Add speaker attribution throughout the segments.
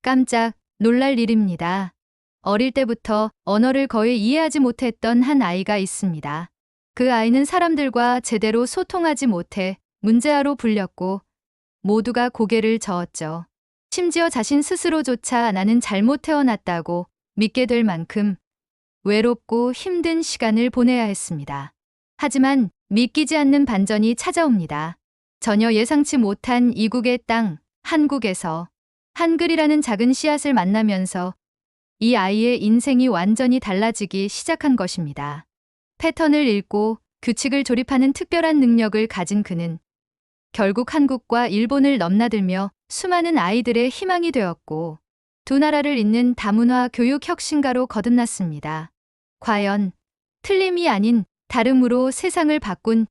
Speaker 1: 깜짝 놀랄 일입니다. 어릴 때부터 언어를 거의 이해하지 못했던 한 아이가 있습니다. 그 아이는 사람들과 제대로 소통하지 못해 문제아로 불렸고 모두가 고개를 저었죠. 심지어 자신 스스로조차 나는 잘못 태어났다고 믿게 될 만큼 외롭고 힘든 시간을 보내야 했습니다. 하지만 믿기지 않는 반전이 찾아옵니다. 전혀 예상치 못한 이국의 땅, 한국에서 한글이라는 작은 씨앗을 만나면서 이 아이의 인생이 완전히 달라지기 시작한 것입니다. 패턴을 읽고 규칙을 조립하는 특별한 능력을 가진 그는 결국 한국과 일본을 넘나들며 수많은 아이들의 희망이 되었고 두 나라를 잇는 다문화 교육 혁신가로 거듭났습니다. 과연 틀림이 아닌 다름으로 세상을 바꾼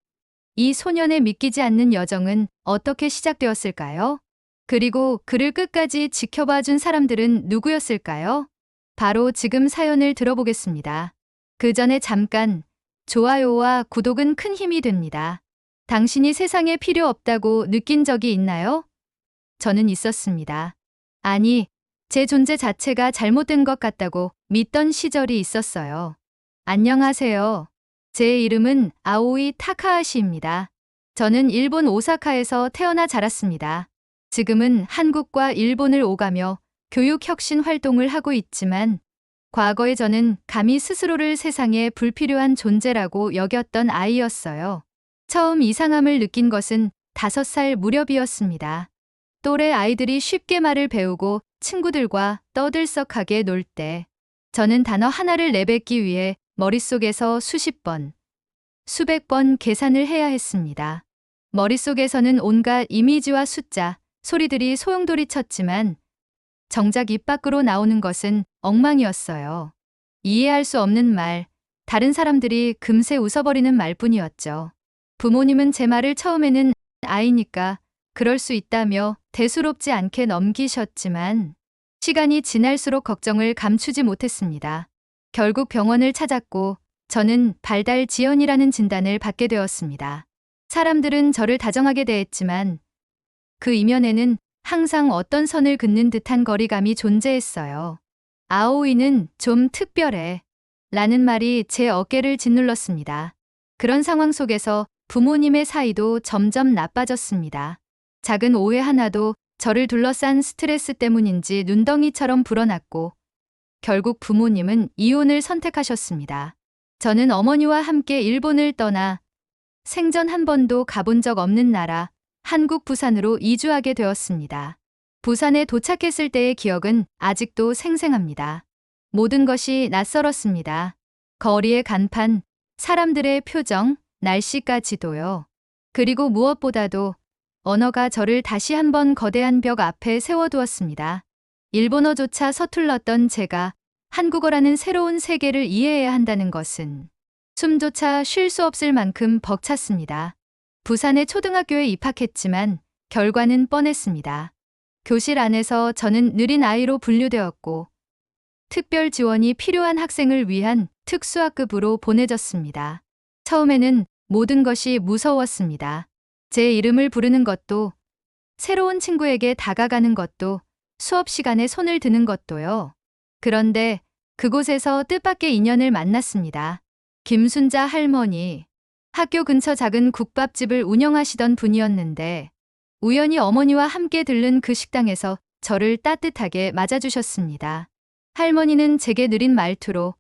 Speaker 1: 이 소년의 믿기지 않는 여정은 어떻게 시작되었을까요? 그리고 그를 끝까지 지켜봐 준 사람들은 누구였을까요? 바로 지금 사연을 들어보겠습니다. 그 전에 잠깐 좋아요와 구독은 큰 힘이 됩니다. 당신이 세상에 필요 없다고 느낀 적이 있나요? 저는 있었습니다. 아니, 제 존재 자체가 잘못된 것 같다고 믿던 시절이 있었어요. 안녕하세요. 제 이름은 아오이 타카하시입니다. 저는 일본 오사카에서 태어나 자랐습니다. 지금은 한국과 일본을 오가며 교육혁신 활동을 하고 있지만 과거에 저는 감히 스스로를 세상에 불필요한 존재라고 여겼던 아이였어요. 처음 이상함을 느낀 것은 5살 무렵이었습니다. 또래 아이들이 쉽게 말을 배우고 친구들과 떠들썩하게 놀 때 저는 단어 하나를 내뱉기 위해 머릿속에서 수십 번, 수백 번 계산을 해야 했습니다. 머릿속에서는 온갖 이미지와 숫자, 소리들이 소용돌이쳤지만 정작 입 밖으로 나오는 것은 엉망이었어요. 이해할 수 없는 말, 다른 사람들이 금세 웃어버리는 말뿐이었죠. 부모님은 제 말을 처음에는 아이니까 그럴 수 있다며 대수롭지 않게 넘기셨지만 시간이 지날수록 걱정을 감추지 못했습니다. 결국 병원을 찾았고 저는 발달지연이라는 진단을 받게 되었습니다. 사람들은 저를 다정하게 대했지만 그 이면에는 항상 어떤 선을 긋는 듯한 거리감이 존재했어요. 아오이는 좀 특별해 라는 말이 제 어깨를 짓눌렀습니다. 그런 상황 속에서 부모님의 사이도 점점 나빠졌습니다. 작은 오해 하나도 저를 둘러싼 스트레스 때문인지 눈덩이처럼 불어났고 결국 부모님은 이혼을 선택하셨습니다. 저는 어머니와 함께 일본을 떠나 생전 한 번도 가본 적 없는 나라 한국 부산으로 이주하게 되었습니다. 부산에 도착했을 때의 기억은 아직도 생생합니다. 모든 것이 낯설었습니다. 거리의 간판, 사람들의 표정, 날씨까지도요. 그리고 무엇보다도 언어가 저를 다시 한번 거대한 벽 앞에 세워두었습니다. 일본어조차 서툴렀던 제가 한국어라는 새로운 세계를 이해해야 한다는 것은 숨조차 쉴 수 없을 만큼 벅찼습니다. 부산의 초등학교에 입학했지만 결과는 뻔했습니다. 교실 안에서 저는 느린 아이로 분류되었고 특별 지원이 필요한 학생을 위한 특수학급으로 보내졌습니다. 처음에는 모든 것이 무서웠습니다. 제 이름을 부르는 것도, 새로운 친구에게 다가가는 것도, 수업 시간에 손을 드는 것도요. 그런데 그곳에서 뜻밖의 인연을 만났습니다. 김순자 할머니. 학교 근처 작은 국밥집을 운영하시던 분이었는데 우연히 어머니와 함께 들른 그 식당에서 저를 따뜻하게 맞아주셨습니다. 할머니는 제게 느린 말투로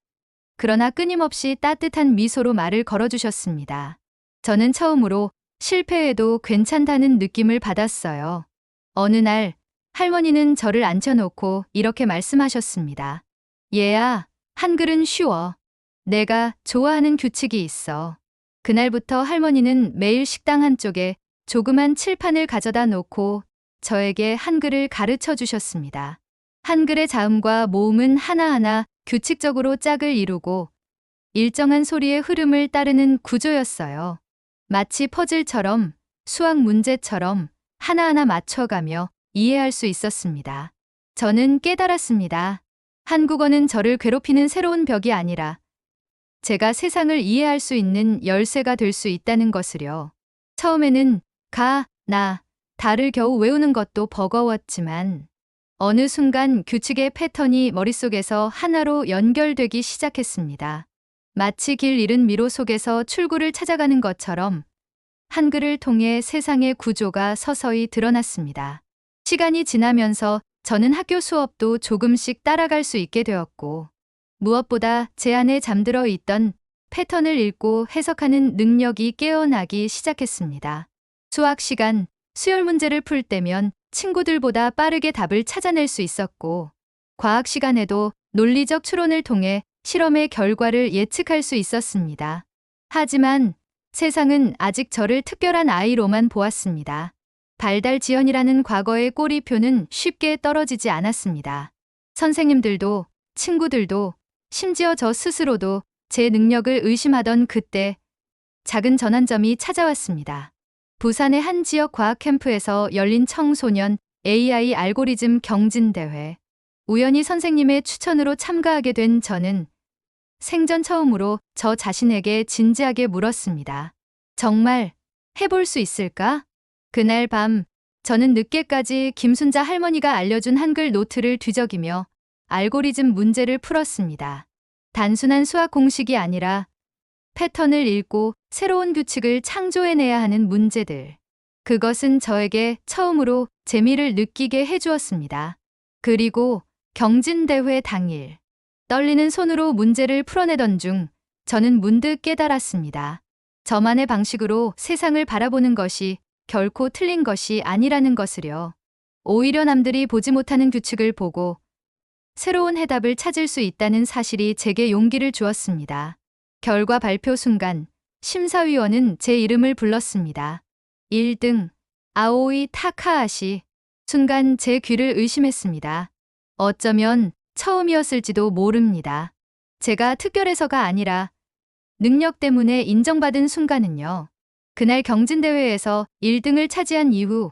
Speaker 1: 그러나 끊임없이 따뜻한 미소로 말을 걸어주셨습니다. 저는 처음으로 실패해도 괜찮다는 느낌을 받았어요. 어느 날 할머니는 저를 앉혀놓고 이렇게 말씀하셨습니다. 얘야, 한글은 쉬워. 내가 좋아하는 규칙이 있어. 그날부터 할머니는 매일 식당 한쪽에 조그만 칠판을 가져다 놓고 저에게 한글을 가르쳐 주셨습니다. 한글의 자음과 모음은 하나하나 규칙적으로 짝을 이루고 일정한 소리의 흐름을 따르는 구조였어요. 마치 퍼즐처럼, 수학 문제처럼 하나하나 맞춰가며 이해할 수 있었습니다. 저는 깨달았습니다. 한국어는 저를 괴롭히는 새로운 벽이 아니라 제가 세상을 이해할 수 있는 열쇠가 될 수 있다는 것을요. 처음에는 가, 나, 다를 겨우 외우는 것도 버거웠지만 어느 순간 규칙의 패턴이 머릿속에서 하나로 연결되기 시작했습니다. 마치 길 잃은 미로 속에서 출구를 찾아가는 것처럼 한글을 통해 세상의 구조가 서서히 드러났습니다. 시간이 지나면서 저는 학교 수업도 조금씩 따라갈 수 있게 되었고, 무엇보다 제 안에 잠들어 있던 패턴을 읽고 해석하는 능력이 깨어나기 시작했습니다. 수학 시간, 수열 문제를 풀 때면 친구들보다 빠르게 답을 찾아낼 수 있었고, 과학 시간에도 논리적 추론을 통해 실험의 결과를 예측할 수 있었습니다. 하지만 세상은 아직 저를 특별한 아이로만 보았습니다. 발달지연이라는 과거의 꼬리표는 쉽게 떨어지지 않았습니다. 선생님들도, 친구들도, 심지어 저 스스로도 제 능력을 의심하던 그때 작은 전환점이 찾아왔습니다. 부산의 한 지역 과학 캠프에서 열린 청소년 AI 알고리즘 경진대회. 우연히 선생님의 추천으로 참가하게 된 저는 생전 처음으로 저 자신에게 진지하게 물었습니다. 정말 해볼 수 있을까? 그날 밤 저는 늦게까지 김순자 할머니가 알려준 한글 노트를 뒤적이며 알고리즘 문제를 풀었습니다. 단순한 수학 공식이 아니라 패턴을 읽고 새로운 규칙을 창조해내야 하는 문제들. 그것은 저에게 처음으로 재미를 느끼게 해주었습니다. 그리고 경진대회 당일, 떨리는 손으로 문제를 풀어내던 중 저는 문득 깨달았습니다. 저만의 방식으로 세상을 바라보는 것이 결코 틀린 것이 아니라는 것을요. 오히려 남들이 보지 못하는 규칙을 보고 새로운 해답을 찾을 수 있다는 사실이 제게 용기를 주었습니다. 결과 발표 순간 심사위원은 제 이름을 불렀습니다. 1등 아오이 타카하시. 순간 제 귀를 의심했습니다. 어쩌면 처음이었을지도 모릅니다. 제가 특별해서가 아니라 능력 때문에 인정받은 순간은요. 그날 경진대회에서 1등을 차지한 이후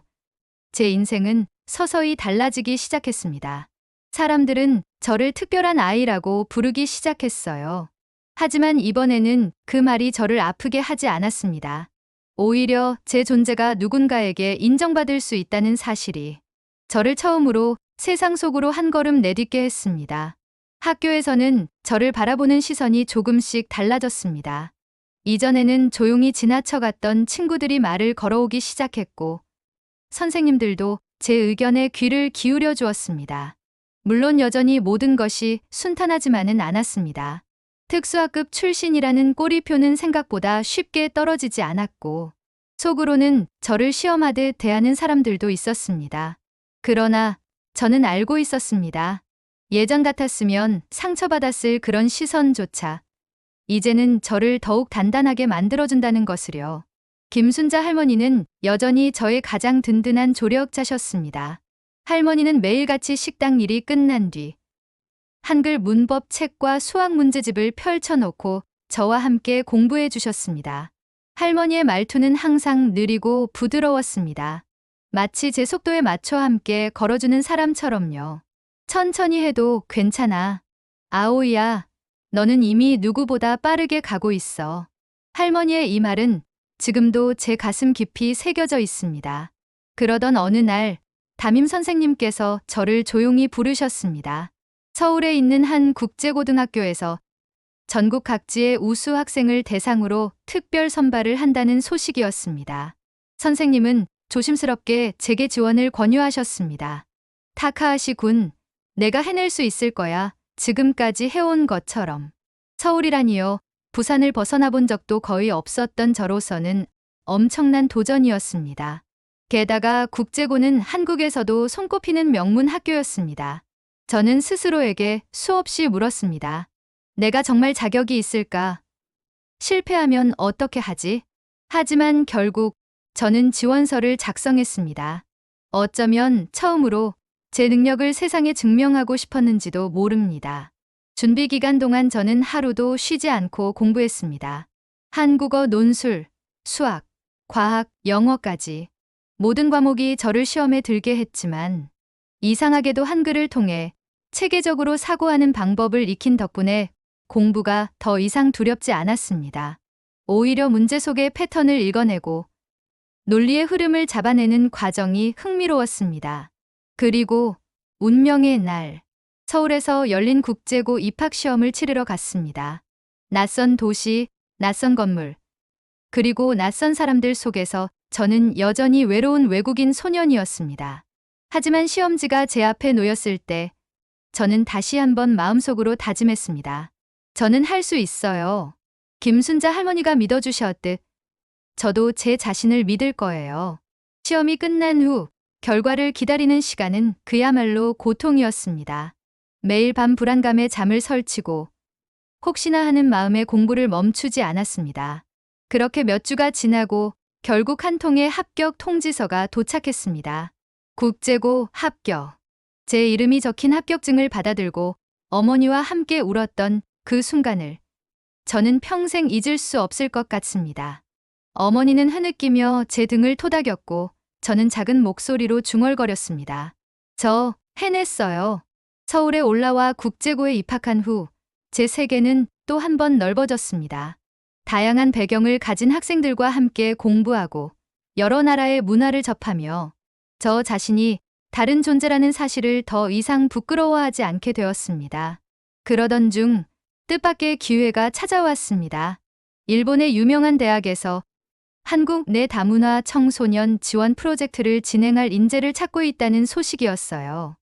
Speaker 1: 제 인생은 서서히 달라지기 시작했습니다. 사람들은 저를 특별한 아이라고 부르기 시작했어요. 하지만 이번에는 그 말이 저를 아프게 하지 않았습니다. 오히려 제 존재가 누군가에게 인정받을 수 있다는 사실이 저를 처음으로 세상 속으로 한 걸음 내딛게 했습니다. 학교에서는 저를 바라보는 시선이 조금씩 달라졌습니다. 이전에는 조용히 지나쳐갔던 친구들이 말을 걸어오기 시작했고, 선생님들도 제 의견에 귀를 기울여 주었습니다. 물론 여전히 모든 것이 순탄하지만은 않았습니다. 특수학급 출신이라는 꼬리표는 생각보다 쉽게 떨어지지 않았고, 속으로는 저를 시험하듯 대하는 사람들도 있었습니다. 그러나 저는 알고 있었습니다. 예전 같았으면 상처받았을 그런 시선조차 이제는 저를 더욱 단단하게 만들어준다는 것을요. 김순자 할머니는 여전히 저의 가장 든든한 조력자셨습니다. 할머니는 매일같이 식당 일이 끝난 뒤 한글 문법 책과 수학 문제집을 펼쳐놓고 저와 함께 공부해 주셨습니다. 할머니의 말투는 항상 느리고 부드러웠습니다. 마치 제 속도에 맞춰 함께 걸어주는 사람처럼요. 천천히 해도 괜찮아. 아오이야, 너는 이미 누구보다 빠르게 가고 있어. 할머니의 이 말은 지금도 제 가슴 깊이 새겨져 있습니다. 그러던 어느 날 담임 선생님께서 저를 조용히 부르셨습니다. 서울에 있는 한 국제고등학교에서 전국 각지의 우수 학생을 대상으로 특별 선발을 한다는 소식이었습니다. 선생님은 조심스럽게 제게 지원을 권유하셨습니다. 타카하시 군, 내가 해낼 수 있을 거야. 지금까지 해온 것처럼. 서울이라니요. 부산을 벗어나 본 적도 거의 없었던 저로서는 엄청난 도전이었습니다. 게다가 국제고는 한국에서도 손꼽히는 명문 학교였습니다. 저는 스스로에게 수없이 물었습니다. 내가 정말 자격이 있을까? 실패하면 어떻게 하지? 하지만 결국 저는 지원서를 작성했습니다. 어쩌면 처음으로 제 능력을 세상에 증명하고 싶었는지도 모릅니다. 준비 기간 동안 저는 하루도 쉬지 않고 공부했습니다. 한국어, 논술, 수학, 과학, 영어까지 모든 과목이 저를 시험에 들게 했지만 이상하게도 한글을 통해 체계적으로 사고하는 방법을 익힌 덕분에 공부가 더 이상 두렵지 않았습니다. 오히려 문제 속의 패턴을 읽어내고 논리의 흐름을 잡아내는 과정이 흥미로웠습니다. 그리고 운명의 날. 서울에서 열린 국제고 입학시험을 치르러 갔습니다. 낯선 도시, 낯선 건물, 그리고 낯선 사람들 속에서 저는 여전히 외로운 외국인 소년이었습니다. 하지만 시험지가 제 앞에 놓였을 때 저는 다시 한번 마음속으로 다짐했습니다. 저는 할 수 있어요. 김순자 할머니가 믿어주셨듯 저도 제 자신을 믿을 거예요. 시험이 끝난 후 결과를 기다리는 시간은 그야말로 고통이었습니다. 매일 밤 불안감에 잠을 설치고 혹시나 하는 마음에 공부를 멈추지 않았습니다. 그렇게 몇 주가 지나고 결국 한 통의 합격 통지서가 도착했습니다. 국제고 합격. 제 이름이 적힌 합격증을 받아들고 어머니와 함께 울었던 그 순간을 저는 평생 잊을 수 없을 것 같습니다. 어머니는 흐느끼며 제 등을 토닥였고 저는 작은 목소리로 중얼거렸습니다. 저 해냈어요. 서울에 올라와 국제고에 입학한 후 제 세계는 또 한 번 넓어졌습니다. 다양한 배경을 가진 학생들과 함께 공부하고 여러 나라의 문화를 접하며 저 자신이 다른 존재라는 사실을 더 이상 부끄러워하지 않게 되었습니다. 그러던 중 뜻밖의 기회가 찾아왔습니다. 일본의 유명한 대학에서 한국 내 다문화 청소년 지원 프로젝트를 진행할 인재를 찾고 있다는 소식이었어요.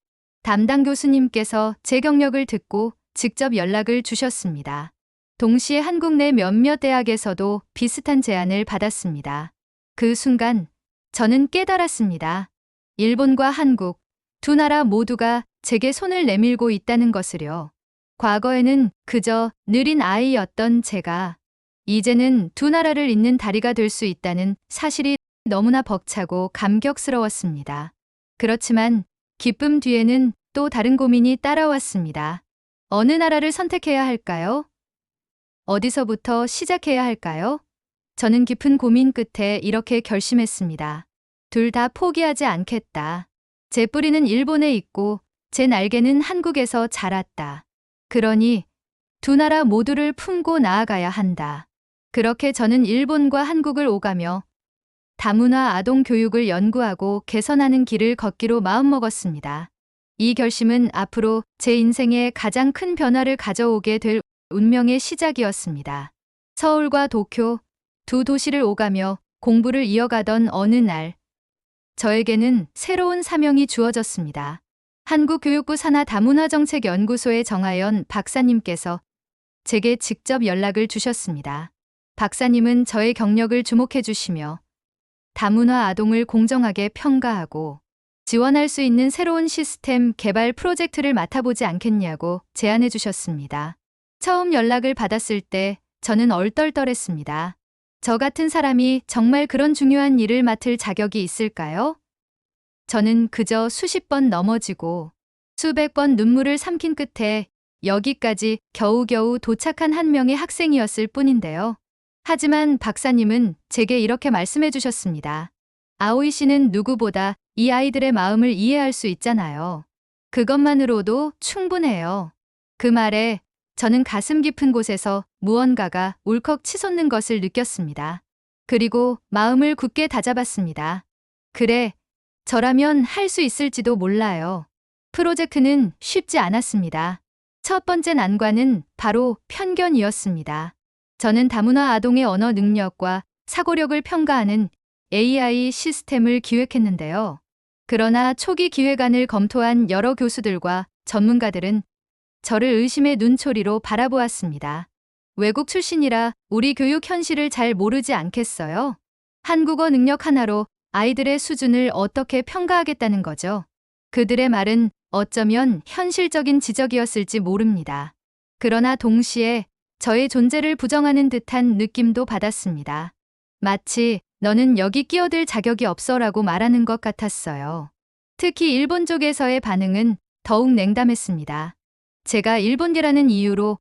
Speaker 1: 담당 교수님께서 제 경력을 듣고 직접 연락을 주셨습니다. 동시에 한국 내 몇몇 대학에서도 비슷한 제안을 받았습니다. 그 순간 저는 깨달았습니다. 일본과 한국 두 나라 모두가 제게 손을 내밀고 있다는 것을요. 과거에는 그저 느린 아이였던 제가 이제는 두 나라를 잇는 다리가 될 수 있다는 사실이 너무나 벅차고 감격스러웠습니다. 그렇지만 기쁨 뒤에는 또 다른 고민이 따라왔습니다. 어느 나라를 선택해야 할까요? 어디서부터 시작해야 할까요? 저는 깊은 고민 끝에 이렇게 결심했습니다. 둘 다 포기하지 않겠다. 제 뿌리는 일본에 있고 제 날개는 한국에서 자랐다. 그러니 두 나라 모두를 품고 나아가야 한다. 그렇게 저는 일본과 한국을 오가며 다문화 아동 교육을 연구하고 개선하는 길을 걷기로 마음먹었습니다. 이 결심은 앞으로 제 인생에 가장 큰 변화를 가져오게 될 운명의 시작이었습니다. 서울과 도쿄 두 도시를 오가며 공부를 이어가던 어느 날 저에게는 새로운 사명이 주어졌습니다. 한국교육부 산하 다문화정책연구소의 정하연 박사님께서 제게 직접 연락을 주셨습니다. 박사님은 저의 경력을 주목해 주시며 다문화 아동을 공정하게 평가하고 지원할 수 있는 새로운 시스템 개발 프로젝트를 맡아보지 않겠냐고 제안해 주셨습니다. 처음 연락을 받았을 때 저는 얼떨떨했습니다. 저 같은 사람이 정말 그런 중요한 일을 맡을 자격이 있을까요? 저는 그저 수십 번 넘어지고 수백 번 눈물을 삼킨 끝에 여기까지 겨우겨우 도착한 한 명의 학생이었을 뿐인데요. 하지만 박사님은 제게 이렇게 말씀해 주셨습니다. 아오이 씨는 누구보다 이 아이들의 마음을 이해할 수 있잖아요. 그것만으로도 충분해요. 그 말에 저는 가슴 깊은 곳에서 무언가가 울컥 치솟는 것을 느꼈습니다. 그리고 마음을 굳게 다잡았습니다. 그래, 저라면 할 수 있을지도 몰라요. 프로젝트는 쉽지 않았습니다. 첫 번째 난관은 바로 편견이었습니다. 저는 다문화 아동의 언어 능력과 사고력을 평가하는 AI 시스템을 기획했는데요. 그러나 초기 기획안을 검토한 여러 교수들과 전문가들은 저를 의심의 눈초리로 바라보았습니다. 외국 출신이라 우리 교육 현실을 잘 모르지 않겠어요? 한국어 능력 하나로 아이들의 수준을 어떻게 평가하겠다는 거죠? 그들의 말은 어쩌면 현실적인 지적이었을지 모릅니다. 그러나 동시에 저의 존재를 부정하는 듯한 느낌도 받았습니다. 마치 너는 여기 끼어들 자격이 없어라고 말하는 것 같았어요. 특히 일본 쪽에서의 반응은 더욱 냉담했습니다. 제가 일본계라는 이유로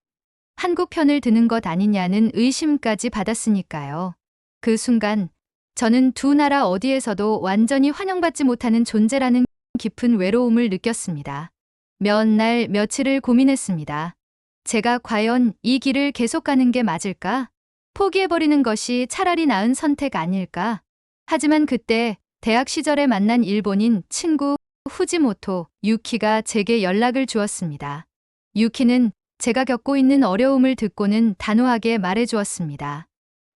Speaker 1: 한국 편을 드는 것 아니냐는 의심까지 받았으니까요. 그 순간 저는 두 나라 어디에서도 완전히 환영받지 못하는 존재라는 깊은 외로움을 느꼈습니다. 몇 날 며칠을 고민했습니다. 제가 과연 이 길을 계속 가는 게 맞을까? 포기해버리는 것이 차라리 나은 선택 아닐까? 하지만 그때 대학 시절에 만난 일본인 친구 후지모토 유키가 제게 연락을 주었습니다. 유키는 제가 겪고 있는 어려움을 듣고는 단호하게 말해주었습니다.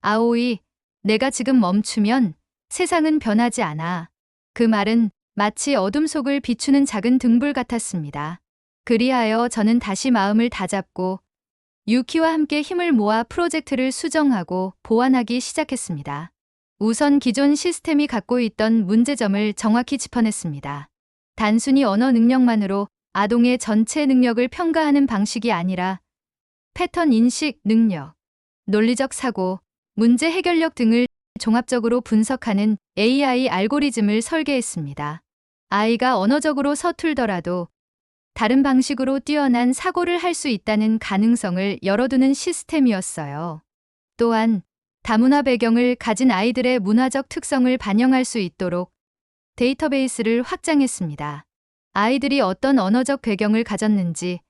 Speaker 1: 아오이, 내가 지금 멈추면 세상은 변하지 않아. 그 말은 마치 어둠 속을 비추는 작은 등불 같았습니다. 그리하여 저는 다시 마음을 다잡고 유키와 함께 힘을 모아 프로젝트를 수정하고 보완하기 시작했습니다. 우선 기존 시스템이 갖고 있던 문제점을 정확히 짚어냈습니다. 단순히 언어 능력만으로 아동의 전체 능력을 평가하는 방식이 아니라 패턴 인식 능력, 논리적 사고, 문제 해결력 등을 종합적으로 분석하는 AI 알고리즘을 설계했습니다. 아이가 언어적으로 서툴더라도 다른 방식으로 뛰어난 사고를 할 수 있다는 가능성을 열어두는 시스템이었어요. 또한 다문화 배경을 가진 아이들의 문화적 특성을 반영할 수 있도록 데이터베이스를 확장했습니다. 아이들이 어떤 언어적 배경을 가졌는지,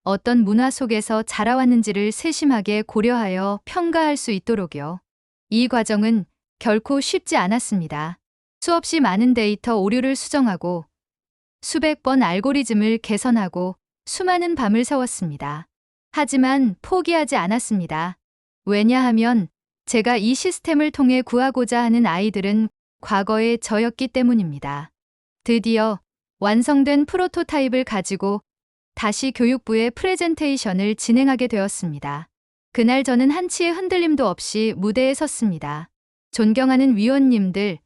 Speaker 1: 어떤 문화 속에서 자라왔는지를 세심하게 고려하여 평가할 수 있도록요. 이 과정은 결코 쉽지 않았습니다. 수없이 많은 데이터 오류를 수정하고 수백 번 알고리즘을 개선하고 수많은 밤을 새웠습니다. 하지만 포기하지 않았습니다. 왜냐하면 제가 이 시스템을 통해 구하고자 하는 아이들은 과거의 저였기 때문입니다. 드디어 완성된 프로토타입을 가지고 다시 교육부에 프레젠테이션을 진행하게 되었습니다. 그날 저는 한치의 흔들림도 없이 무대에 섰습니다. 존경하는 위원님들,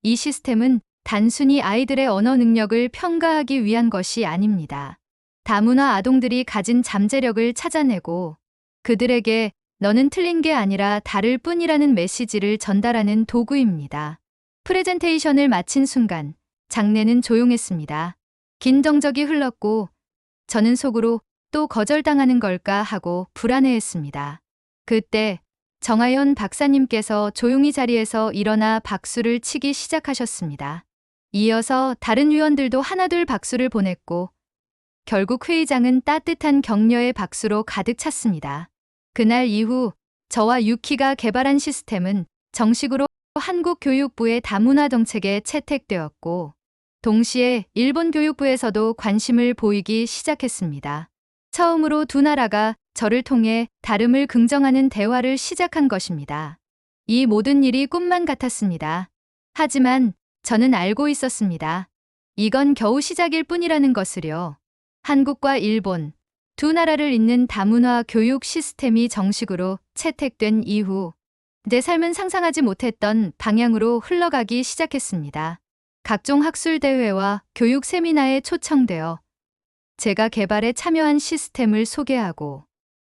Speaker 1: 이 시스템은 단순히 아이들의 언어 능력을 평가하기 위한 것이 아닙니다. 다문화 아동들이 가진 잠재력을 찾아내고 그들에게 너는 틀린 게 아니라 다를 뿐이라는 메시지를 전달하는 도구입니다. 프레젠테이션을 마친 순간 장내는 조용했습니다. 긴 정적이 흘렀고 저는 속으로 또 거절당하는 걸까 하고 불안해했습니다. 그때 정하연 박사님께서 조용히 자리에서 일어나 박수를 치기 시작하셨습니다. 이어서 다른 위원들도 하나둘 박수를 보냈고 결국 회의장은 따뜻한 격려의 박수로 가득 찼습니다. 그날 이후 저와 유키가 개발한 시스템은 정식으로 한국 교육부의 다문화 정책에 채택되었고 동시에 일본 교육부에서도 관심을 보이기 시작했습니다. 처음으로 두 나라가 저를 통해 다름을 긍정하는 대화를 시작한 것입니다. 이 모든 일이 꿈만 같았습니다. 하지만 저는 알고 있었습니다. 이건 겨우 시작일 뿐이라는 것을요. 한국과 일본, 두 나라를 잇는 다문화 교육 시스템이 정식으로 채택된 이후 내 삶은 상상하지 못했던 방향으로 흘러가기 시작했습니다. 각종 학술 대회와 교육 세미나에 초청되어 제가 개발에 참여한 시스템을 소개하고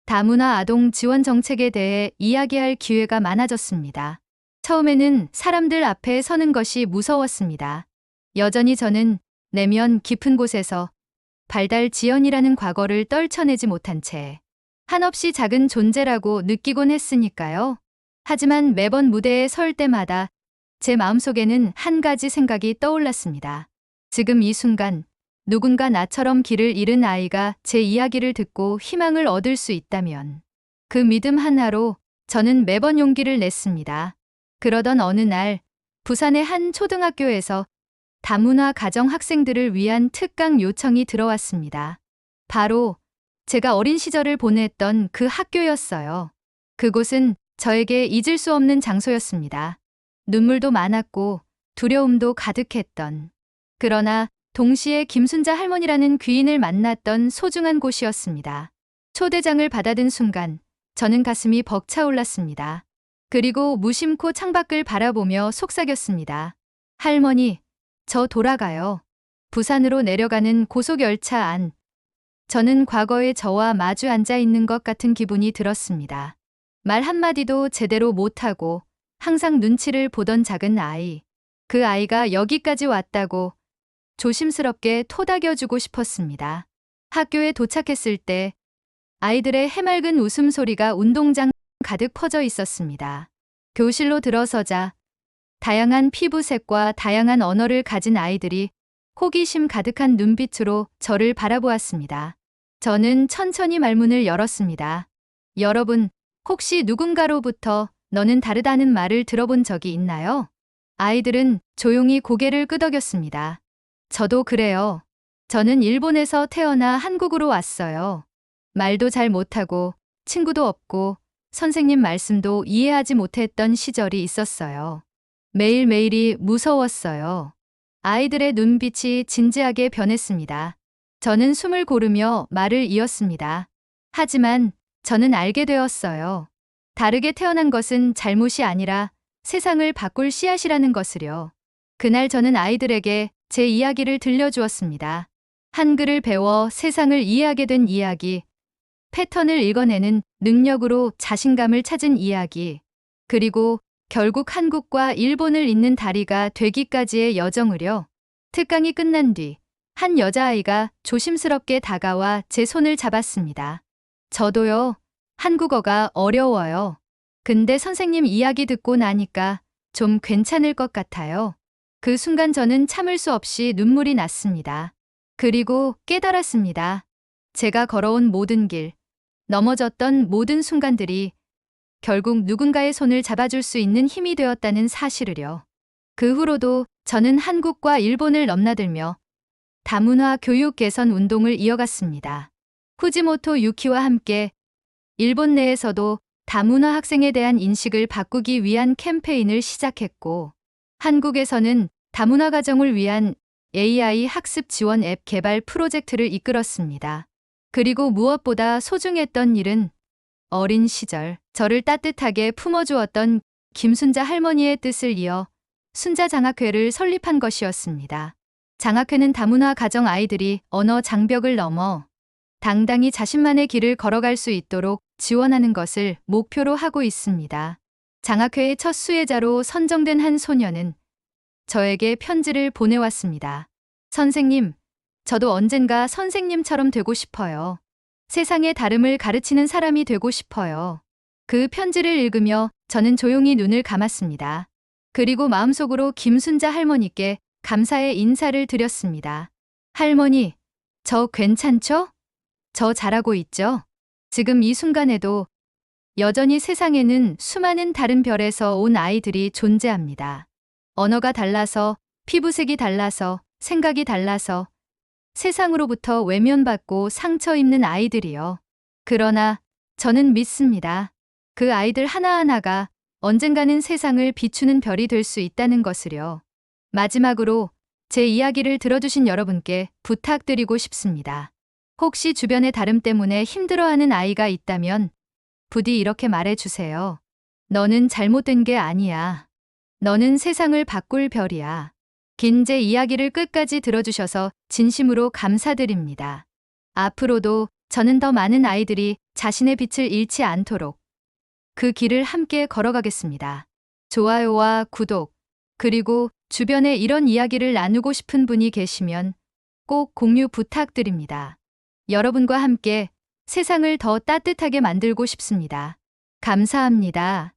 Speaker 1: 다문화 아동 지원 정책에 대해 이야기할 기회가 많아졌습니다. 처음에는 사람들 앞에 서는 것이 무서웠습니다. 여전히 저는 내면 깊은 곳에서 발달 지연이라는 과거를 떨쳐내지 못한 채 한없이 작은 존재라고 느끼곤 했으니까요. 하지만 매번 무대에 설 때마다 제 마음속에는 한 가지 생각이 떠올랐습니다. 지금 이 순간 누군가 나처럼 길을 잃은 아이가 제 이야기를 듣고 희망을 얻을 수 있다면 그 믿음 하나로 저는 매번 용기를 냈습니다. 그러던 어느 날 부산의 한 초등학교에서 다문화 가정 학생들을 위한 특강 요청이 들어왔습니다. 바로 제가 어린 시절을 보냈던 그 학교였어요. 그곳은 저에게 잊을 수 없는 장소였습니다. 눈물도 많았고 두려움도 가득했던, 그러나 동시에 김순자 할머니라는 귀인을 만났던 소중한 곳이었습니다. 초대장을 받아든 순간 저는 가슴이 벅차올랐습니다. 그리고 무심코 창밖을 바라보며 속삭였습니다. 할머니, 저 돌아가요. 부산으로 내려가는 고속열차 안. 저는 과거의 저와 마주 앉아 있는 것 같은 기분이 들었습니다. 말 한마디도 제대로 못하고 항상 눈치를 보던 작은 아이. 그 아이가 여기까지 왔다고 조심스럽게 토닥여주고 싶었습니다. 학교에 도착했을 때 아이들의 해맑은 웃음소리가 운동장 가득 퍼져 있었습니다. 교실로 들어서자 다양한 피부색과 다양한 언어를 가진 아이들이 호기심 가득한 눈빛으로 저를 바라보았습니다. 저는 천천히 말문을 열었습니다. 여러분, 혹시 누군가로부터 너는 다르다는 말을 들어본 적이 있나요? 아이들은 조용히 고개를 끄덕였습니다. 저도 그래요. 저는 일본에서 태어나 한국으로 왔어요. 말도 잘 못하고 친구도 없고 선생님 말씀도 이해하지 못했던 시절이 있었어요. 매일매일이 무서웠어요. 아이들의 눈빛이 진지하게 변했습니다. 저는 숨을 고르며 말을 이었습니다. 하지만 저는 알게 되었어요. 다르게 태어난 것은 잘못이 아니라 세상을 바꿀 씨앗이라는 것을요. 그날 저는 아이들에게 제 이야기를 들려주었습니다. 한글을 배워 세상을 이해하게 된 이야기, 패턴을 읽어내는 능력으로 자신감을 찾은 이야기, 그리고 결국 한국과 일본을 잇는 다리가 되기까지의 여정을요. 특강이 끝난 뒤 한 여자아이가 조심스럽게 다가와 제 손을 잡았습니다. 저도요. 한국어가 어려워요. 근데 선생님 이야기 듣고 나니까 좀 괜찮을 것 같아요. 그 순간 저는 참을 수 없이 눈물이 났습니다. 그리고 깨달았습니다. 제가 걸어온 모든 길, 넘어졌던 모든 순간들이 결국 누군가의 손을 잡아줄 수 있는 힘이 되었다는 사실을요. 그 후로도 저는 한국과 일본을 넘나들며 다문화 교육 개선 운동을 이어갔습니다. 후지모토 유키와 함께 일본 내에서도 다문화 학생에 대한 인식을 바꾸기 위한 캠페인을 시작했고, 한국에서는 다문화 가정을 위한 AI 학습 지원 앱 개발 프로젝트를 이끌었습니다. 그리고 무엇보다 소중했던 일은 어린 시절 저를 따뜻하게 품어주었던 김순자 할머니의 뜻을 이어 순자장학회를 설립한 것이었습니다. 장학회는 다문화 가정 아이들이 언어 장벽을 넘어 당당히 자신만의 길을 걸어갈 수 있도록 지원하는 것을 목표로 하고 있습니다. 장학회의 첫 수혜자로 선정된 한 소녀는 저에게 편지를 보내왔습니다. 선생님, 저도 언젠가 선생님처럼 되고 싶어요. 세상의 다름을 가르치는 사람이 되고 싶어요. 그 편지를 읽으며 저는 조용히 눈을 감았습니다. 그리고 마음속으로 김순자 할머니께 감사의 인사를 드렸습니다. 할머니, 저 괜찮죠? 저 잘하고 있죠? 지금 이 순간에도 여전히 세상에는 수많은 다른 별에서 온 아이들이 존재합니다. 언어가 달라서, 피부색이 달라서, 생각이 달라서 세상으로부터 외면받고 상처 입는 아이들이요. 그러나 저는 믿습니다. 그 아이들 하나하나가 언젠가는 세상을 비추는 별이 될 수 있다는 것을요. 마지막으로 제 이야기를 들어주신 여러분께 부탁드리고 싶습니다. 혹시 주변의 다름 때문에 힘들어하는 아이가 있다면 부디 이렇게 말해주세요. 너는 잘못된 게 아니야. 너는 세상을 바꿀 별이야. 긴 제 이야기를 끝까지 들어주셔서 진심으로 감사드립니다. 앞으로도 저는 더 많은 아이들이 자신의 빛을 잃지 않도록 그 길을 함께 걸어가겠습니다. 좋아요와 구독, 그리고 주변에 이런 이야기를 나누고 싶은 분이 계시면 꼭 공유 부탁드립니다. 여러분과 함께 세상을 더 따뜻하게 만들고 싶습니다. 감사합니다.